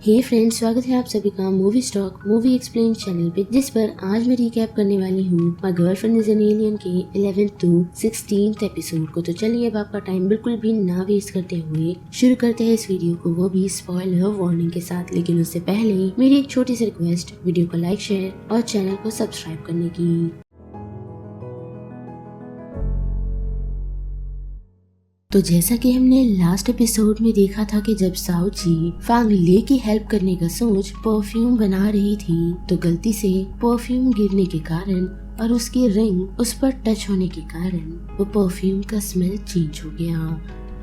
हे friends, स्वागत है आप सभी का movie stock movie explain channel पे, जिस पर आज मैं रिकैप करने वाली हूँ my girlfriend is an alien के 11th to 16th एपिसोड को। तो चलिए अब आपका टाइम बिल्कुल भी ना वेस्ट करते हुए शुरू करते हैं इस वीडियो को, वो भी स्पॉइलर वार्निंग के साथ। लेकिन उससे पहले मेरी एक छोटी सी रिक्वेस्ट, वीडियो को लाइक, शेयर और चैनल को सब्सक्राइब करने की। तो जैसा कि हमने लास्ट एपिसोड में देखा था कि जब साओ ची फांग ले की हेल्प करने का सोच परफ्यूम बना रही थी, तो गलती से परफ्यूम गिरने के कारण और उसकी रिंग उस पर टच होने के कारण वो परफ्यूम का स्मेल चेंज हो गया।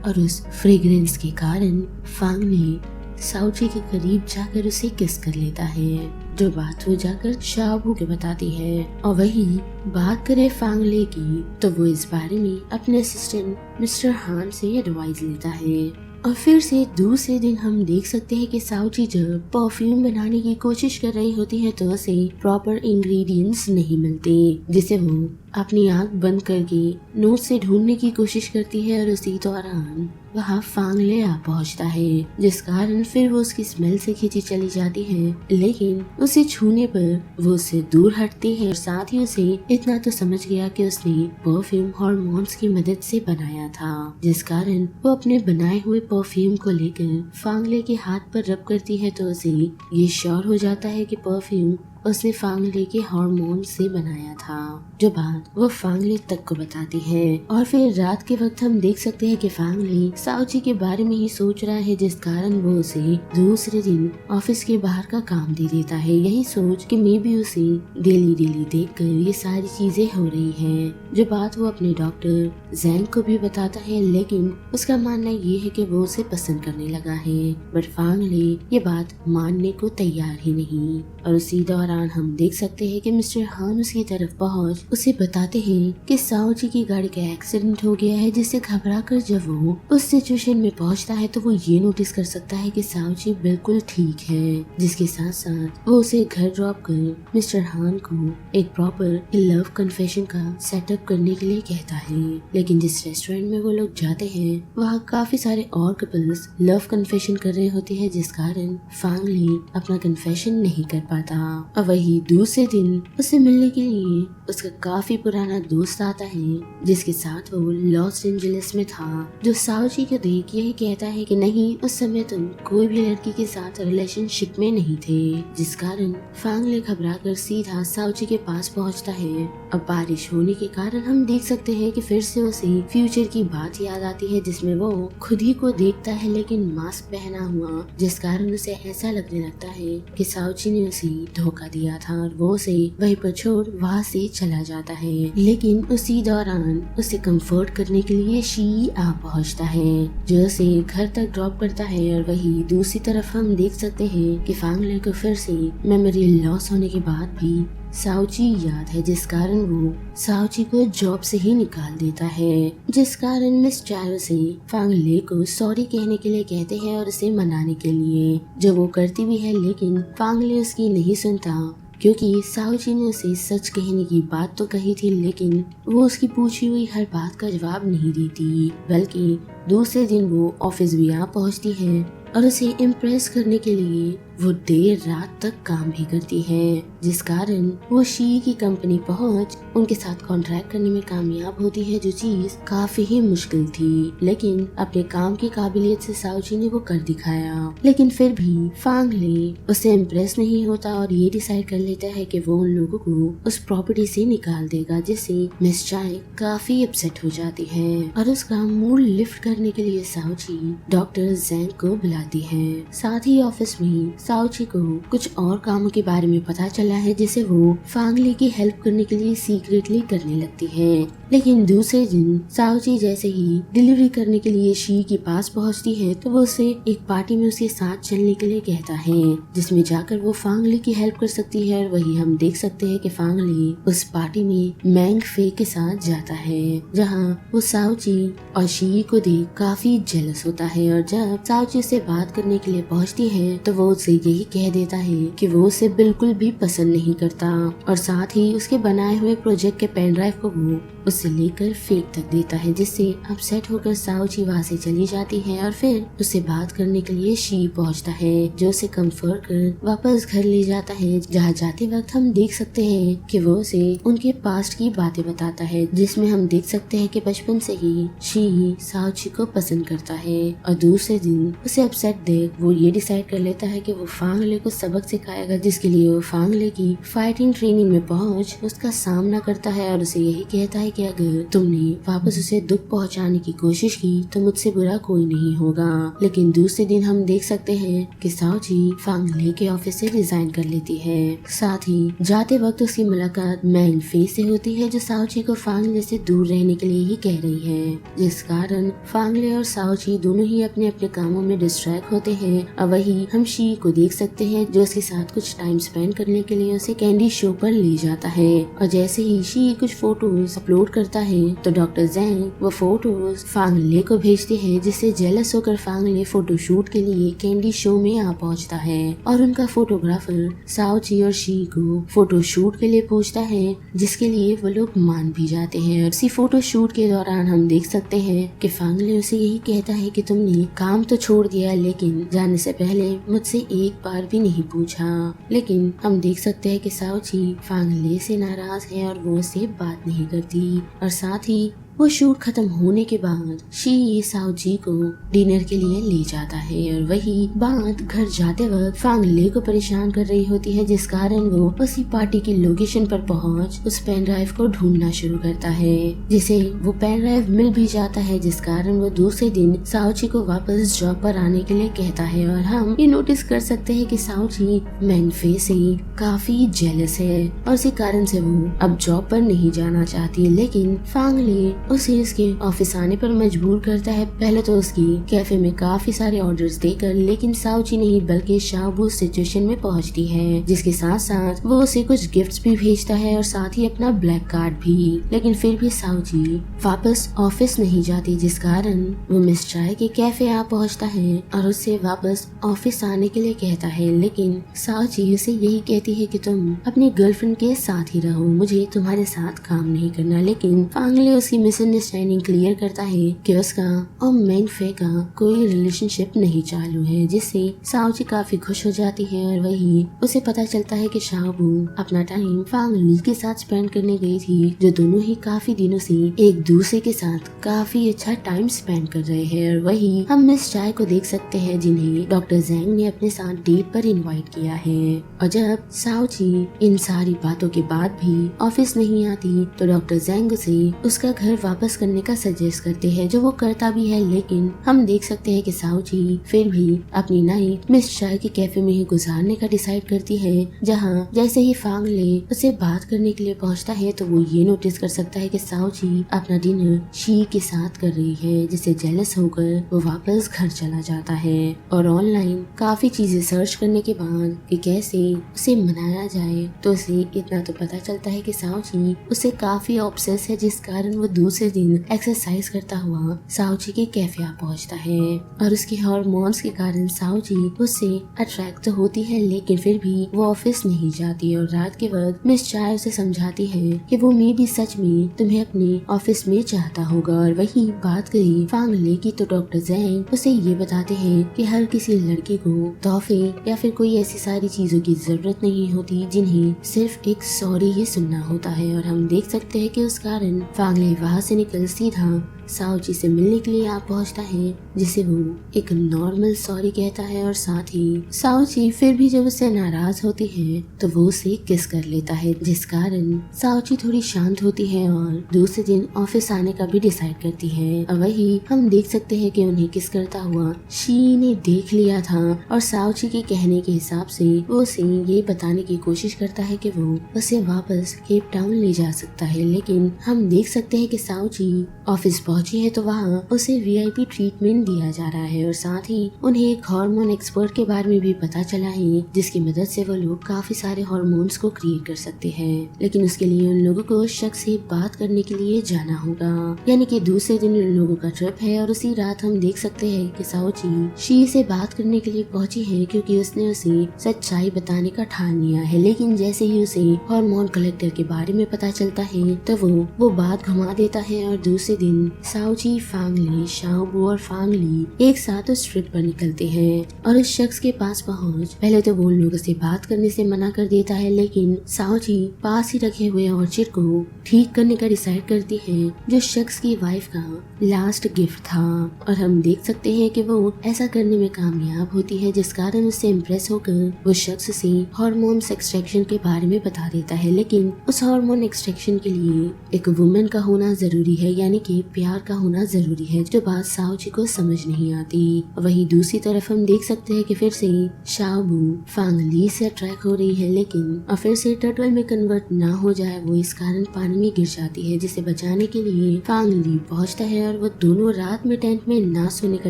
और उस फ्रेग्रेंस के कारण फांग ने साओ ची के करीब जाकर उसे किस कर लेता है, जो बात वो जाकर शाओबू के बताती है। और वही बात करे फांग ले की, तो वो इस बारे में अपने असिस्टेंट मिस्टर हान से एडवाइस लेता है। और फिर से दूसरे दिन हम देख सकते हैं कि साओ ची जब परफ्यूम बनाने की कोशिश कर रही होती है तो उसे प्रॉपर इंग्रेडिएंट्स नहीं मिलते, जिसे वो अपनी आंख बंद करके नोट से ढूंढने की कोशिश करती है। और उसी दौरान वहाँ फांग ले आ पहुँचता है, जिस कारण फिर वो उसकी स्मेल से खींची चली जाती है। लेकिन उसे छूने पर वो उससे दूर हटती है। और साथ ही उसे इतना तो समझ गया कि उसने परफ्यूम हार्मोन्स की मदद से बनाया था, जिस कारण वो अपने बनाए हुए परफ्यूम को लेकर फांग ले के हाथ पर रब करती है, तो उसे ये श्योर हो जाता है कि परफ्यूम उसने फांग ले के हार्मोन से बनाया था, जो बात वो फांग ले तक को बताती है। और फिर रात के वक्त हम देख सकते हैं कि फांग ले साओ ची के बारे में ही सोच रहा है, जिस कारण वो उसे दूसरे दिन ऑफिस के बाहर का काम दे देता है, यही सोच कि मे भी उसे डेली देखकर ये सारी चीजें हो रही हैं, जो बात वो अपने डॉक्टर जैंग को भी बताता है। लेकिन उसका मानना ये है कि वो उसे पसंद करने लगा है, बट फांग ले ये बात मानने को तैयार ही नहीं। और उसी दौरान हम देख सकते हैं कि मिस्टर हान उसकी तरफ पहुंच उसे बताते हैं कि साओ जी की गाड़ी का एक्सीडेंट हो गया है, जिससे घबराकर जब वो उस सिचुएशन में पहुंचता है तो वो ये नोटिस कर सकता है कि साओ जी बिल्कुल ठीक है, जिसके साथ साथ वो उसे घर ड्रॉप कर मिस्टर हान को एक प्रॉपर लव कन्फेशन का सेटअप करने के लिए कहता है। लेकिन जिस रेस्टोरेंट में वो लोग जाते हैं वहाँ काफी सारे और कपल्स लव कन्फेशन कर रहे होते हैं, जिस कारण फांग ले अपना कन्फेशन नहीं कर पाता। और वही दूसरे दिन उसे मिलने के लिए उसका काफी पुराना दोस्त आता है, जिसके साथ वो लॉस एंजलिस में था, जो साओ जी को देख यही कहता है कि नहीं, उस समय तुम कोई भी लड़की के साथ रिलेशनशिप में नहीं थे, जिस कारण फांग ले घबराकर सीधा साओ जी के पास पहुंचता है। अब बारिश होने के कारण हम देख सकते हैं कि फिर से उसे फ्यूचर की बात याद आती है, जिसमें वो खुद ही को देखता है लेकिन मास्क पहना हुआ, जिस कारण उसे ऐसा लगने लगता है कि साओ जी ने उसे धोखा दिया था और वो उसे वहीं पर छोड़ वहाँ से चला जाता है। लेकिन उसी दौरान उसे कंफर्ट करने के लिए शी आ पहुँचता है, जो उसे घर तक ड्रॉप करता है। और वही दूसरी तरफ हम देख सकते हैं कि फांग ले को फिर से मेमोरी लॉस होने के बाद भी साओ ची याद है, जिस कारण वो साओ ची को जॉब से ही निकाल देता है, जिस कारण मिस चारो से फांग ले को सॉरी कहने के लिए कहते हैं और उसे मनाने के लिए, जो वो करती भी है। लेकिन फांग ले उसकी नहीं सुनता, क्योंकि साओ जी ने उसे सच कहने की बात तो कही थी, लेकिन वो उसकी पूछी हुई हर बात का जवाब नहीं देती, बल्कि दूसरे दिन वो ऑफिस भी आ पहुंचती है और उसे इम्प्रेस करने के लिए वो देर रात तक काम भी करती है, जिस कारण वो शी की कंपनी पहुंच उनके साथ कॉन्ट्रैक्ट करने में कामयाब होती है, जो चीज काफी ही मुश्किल थी। लेकिन अपने काम की काबिलियत से साओ जी ने वो कर दिखाया। लेकिन फिर भी फांग ले उससे इम्प्रेस नहीं होता और ये डिसाइड कर लेता है कि वो उन लोगों को उस प्रॉपर्टी से निकाल देगा, जिससे मिस चाय काफी अपसेट हो जाती है। और उसका मूड लिफ्ट करने के लिए साओ जी डॉक्टर जैंग को बुलाती है। साथ ही ऑफिस में साओ ची को कुछ और कामों के बारे में पता चला है, जिसे वो फांग ले की हेल्प करने के लिए सीक्रेटली करने लगती है। लेकिन दूसरे दिन साओ ची जैसे ही डिलीवरी करने के लिए शी के पास पहुंचती है, तो वो उसे एक पार्टी में उसके साथ चलने के लिए कहता है, जिसमें जाकर वो फांग ले की हेल्प कर सकती है। और वही हम देख सकते हैं कि फांग ले उस पार्टी में मैंग फे के साथ जाता है, जहाँ वो साओ ची और शी को देख काफी जेलस होता है। और जब साओ ची से बात करने के लिए पहुंचती है, तो वो उससे यही कह देता है कि वो उसे बिल्कुल भी पसंद नहीं करता, और साथ ही उसके बनाए हुए प्रोजेक्ट के पेन ड्राइव को वो उस उससे लेकर फेंक तक देता है, जिससे अपसेट होकर साओची वहाँ से चली जाती है और फिर उससे बात करने के लिए शी पहुँचता है, जो उसे कंफर्ट कर वापस घर ले जाता है। जहाँ जाते वक्त हम देख सकते हैं कि वो उसे उनके पास्ट की बातें बताता है, जिसमें हम देख सकते हैं कि बचपन से ही शी साओची को पसंद करता है और दूसरे दिन उसे अपसेट देख वो ये डिसाइड कर लेता है कि वो फांगले को सबक सिखाएगा, जिसके लिए वो फांगले की फाइटिंग ट्रेनिंग में पहुंच उसका सामना करता है और उसे यही कहता है कि अगर तुमने वापस उसे दुख पहुंचाने की कोशिश की तो मुझसे बुरा कोई नहीं होगा। लेकिन दूसरे दिन हम देख सकते हैं कि साओची फांगले के ऑफिस से रिजाइन कर लेती है। साथ ही जाते वक्त उसकी मुलाकात मैन फे से होती है, जो साओची को फांगले से दूर रहने के लिए ही कह रही है, जिस कारण फांगले और साओची दोनों ही अपने अपने कामों में डिस्ट्रैक्ट होते हैं। और वही हम शी को देख सकते हैं, जो उसके साथ कुछ टाइम स्पेंड करने के लिए उसे कैंडी शो पर ले जाता है। और जैसे ही शी कुछ फोटोज अपलोड करता है तो डॉक्टर जैंग वो फोटोज फांगले को भेजते हैं, जिससे जेलस होकर फांगले फोटोशूट के लिए कैंडी शो में आ पहुंचता है और उनका फोटोग्राफर साओची और शी को फोटोशूट के लिए पूछता है, जिसके लिए वो लोग मान भी जाते हैं। और इसी फोटोशूट के दौरान हम देख सकते हैं कि फांगले उसे यही कहता है कि तुमने काम तो छोड़ दिया, लेकिन जाने से पहले मुझसे एक बार भी नहीं पूछा। लेकिन हम देख सकते हैं कि साओची फांगले से नाराज है और वो उससे बात नहीं करती। और साथ ही वो शूट खत्म होने के बाद शी साओची को डिनर के लिए ले जाता है और वही बात घर जाते वक्त फांगले को परेशान कर रही होती है, जिस कारण वो उसी पार्टी की लोकेशन पर पहुंच उस पेन ड्राइव को ढूंढना शुरू करता है, जिसे वो पेन ड्राइव मिल भी जाता है, जिस कारण वो दूसरे दिन साओची को वापस जॉब पर आने के लिए कहता है। और हम ये नोटिस कर सकते हैं कि साओची मैनफे से काफी जेलस है और इसी कारण से वो अब जॉब पर नहीं जाना चाहती। लेकिन फांगले उसे उसके ऑफिस आने पर मजबूर करता है। पहले तो उसकी कैफे में काफी सारे ऑर्डर्स देकर, लेकिन साओची नहीं बल्कि शाबू सिचुएशन में पहुंचती है, जिसके साथ साथ वो उसे कुछ गिफ्ट्स भी भेजता है और साथ ही अपना ब्लैक कार्ड भी। लेकिन फिर भी साओची वापस ऑफिस नहीं जाती, जिस कारण वो मिस चाय के कैफे आ पहुंचता है और उससे वापस ऑफिस आने के लिए कहता है। लेकिन साओची उसे यही कहती है कि तुम अपनी गर्लफ्रेंड के साथ ही रहो, मुझे तुम्हारे साथ काम नहीं करना। लेकिन फांगले उसकी मिसअंडरस्टैंडिंग क्लियर करता है कि उसका और मैनफे का कोई रिलेशनशिप नहीं चालू है, जिससे साओची काफी खुश हो जाती है। और वही उसे पता चलता है कि शाबू अपना टाइम फांगले के साथ स्पेंड करने गई थी, जो दोनों ही काफी दिनों से एक दूसरे के साथ काफी अच्छा टाइम स्पेंड कर रहे हैं। और वही हम मिस चाय को देख सकते हैं, जिन्हें डॉक्टर जैंग ने अपने साथ डेट पर इनवाइट किया है। और जब साओची इन सारी बातों के बाद भी ऑफिस नहीं आती तो डॉक्टर जैंग उसे उसका घर वापस करने का सजेस्ट करते हैं, जो वो करता भी है। लेकिन हम देख सकते हैं कि साओची फिर भी अपनी नाइट मिस चाय के कैफे में ही गुजारने का डिसाइड करती है, जहाँ जैसे ही फांगले उसे बात करने के लिए पहुँचता है तो वो ये नोटिस कर सकता है कि साओची अपना डिनर शी के साथ कर रही है, जिससे जेलस होकर वो वापस घर चला जाता है। और ऑनलाइन काफी चीजें सर्च करने के बाद कि कैसे उसे मनाया जाए तो उसे इतना तो पता चलता है कि साओची उससे काफी ऑब्सेस है, जिस कारण वो दूसरे दिन एक्सरसाइज करता हुआ साओची के कैफे आ पहुंचता है। और उसके हार्मोन्स के कारण साओची उससे अट्रैक्ट तो होती है, लेकिन फिर भी वो ऑफिस नहीं जाती। और रात के वक्त मिस चाय उसे समझाती है कि वो मे भी सच में तुम्हें अपने ऑफिस में चाहता होगा। और वही बात करी फांगले की तो डॉक्टर जैंग उसे ये बताते हैं कि हर किसी लड़के को तोहफे या फिर कोई ऐसी सारी चीजों की जरूरत नहीं होती, जिन्हें सिर्फ एक सॉरी ही सुनना होता है। और हम देख सकते हैं कि उस कारण फांगले वहाँ से निकल सीधा साओची से मिलने के लिए आ पहुंचता है, जिसे वो एक नॉर्मल सॉरी कहता है। और साथ ही साओची फिर भी जब उससे नाराज होती है तो वो उसे किस कर लेता है, जिस कारण साओची थोड़ी शांत होती है और दूसरे दिन ऑफिस आने का भी डिसाइड करती है। और वही हम देख सकते हैं कि उन्हें किस करता हुआ शी ने देख लिया था और साओची के कहने के हिसाब से वो उसे ये बताने की कोशिश करता है कि वो उसे वापस केप टाउन ले जा सकता है। लेकिन हम देख सकते हैं कि साओची ऑफिस पहुंची है तो वहाँ उसे वीआईपी ट्रीटमेंट दिया जा रहा है और साथ ही उन्हें एक हार्मोन एक्सपर्ट के बारे में भी पता चला है जिसकी मदद से वो लोग काफी सारे हार्मोन्स को क्रिएट कर सकते हैं। लेकिन उसके लिए उन लोगों को उस शख्स से बात करने के लिए जाना होगा, यानी कि दूसरे दिन उन लोगों का ट्रिप है और उसी रात हम देख सकते हैं कि साओची शी से बात करने के लिए पहुंची है क्योंकि उसने उसे सच्चाई बताने का ठान लिया है। लेकिन जैसे ही उसे हार्मोन कलेक्टर के बारे में पता चलता है तो वो बात घुमा देता है और दूसरे दिन साओची, फांगली, शाओबू और फांगली एक साथ उस ट्रिप पर निकलते हैं और उस शख्स के पास पहुंच पहले तो वो उन लोगों से बात करने से मना कर देता है, लेकिन साओची पास ही रखे हुए ऑर्चिड को ठीक करने का डिसाइड करती है जो शख्स की वाइफ का लास्ट गिफ्ट था। और हम देख सकते हैं कि वो ऐसा करने में कामयाब होती है जिस कारण उससे इम्प्रेस होकर वो शख्स से हार्मोन्स एक्सट्रैक्शन के बारे में बता देता है। लेकिन उस हार्मोन एक्सट्रैक्शन के लिए एक वुमेन का होना जरूरी है, यानी कि प्यार का होना जरूरी है, जो बात साओची को समझ नहीं आती। वहीं दूसरी तरफ हम देख सकते हैं कि फिर से शाओबू फांगली से अट्रैक्ट हो रही है, लेकिन फिर से टर्टल में कन्वर्ट ना हो जाए वो इस कारण पानी में गिर जाती है, जिसे बचाने के लिए फांगली पहुंचता है और वो दोनों रात में टेंट में ना सोने का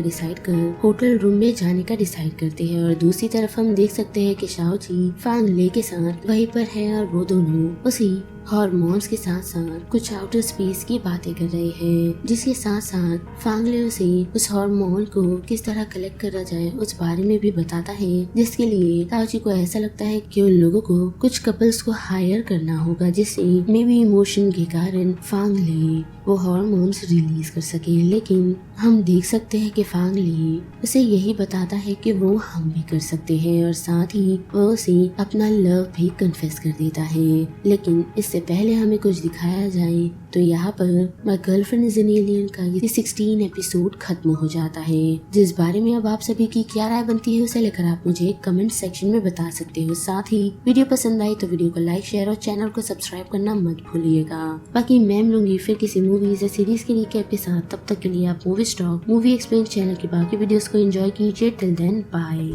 डिसाइड कर होटल रूम में जाने का डिसाइड करते हैं। और दूसरी तरफ हम देख सकते हैं कि शाओची फांगली के साथ वहीं पर है और वो दोनों उसी हार्मोन्स के साथ साथ कुछ आउटर स्पेस की बातें कर रहे हैं, जिसके साथ साथ फांगले से उस हार्मोन को किस तरह कलेक्ट करा जाए उस बारे में भी बताता है, जिसके लिए साओची को ऐसा लगता है कि उन लोगों को कुछ कपल्स को हायर करना होगा जिससे मे बी इमोशन के कारण फांगले वो हार्मोन्स रिलीज कर सके। लेकिन हम देख सकते हैं कि फांगली उसे यही बताता है कि वो हम भी कर सकते हैं और साथ ही वो उसे अपना लव भी कन्फेस कर देता है। लेकिन इससे पहले हमें कुछ दिखाया जाए तो यहाँ पर my girlfriend is an alien का ये 16 एपिसोड खत्म हो जाता है, जिस बारे में अब आप सभी की क्या राय बनती है उसे लेकर आप मुझे कमेंट सेक्शन में बता सकते हो। साथ ही वीडियो पसंद आई तो वीडियो को लाइक, शेयर और चैनल को सब्सक्राइब करना मत भूलिएगा। बाकी मैं मिलूंगी फिर किसी मूवीज या सीरीज के रिकैप के साथ, तब तक के लिए आप movie stock movie explain channel की बाकी वीडियोस को एंजॉय कीजिए। Till then bye.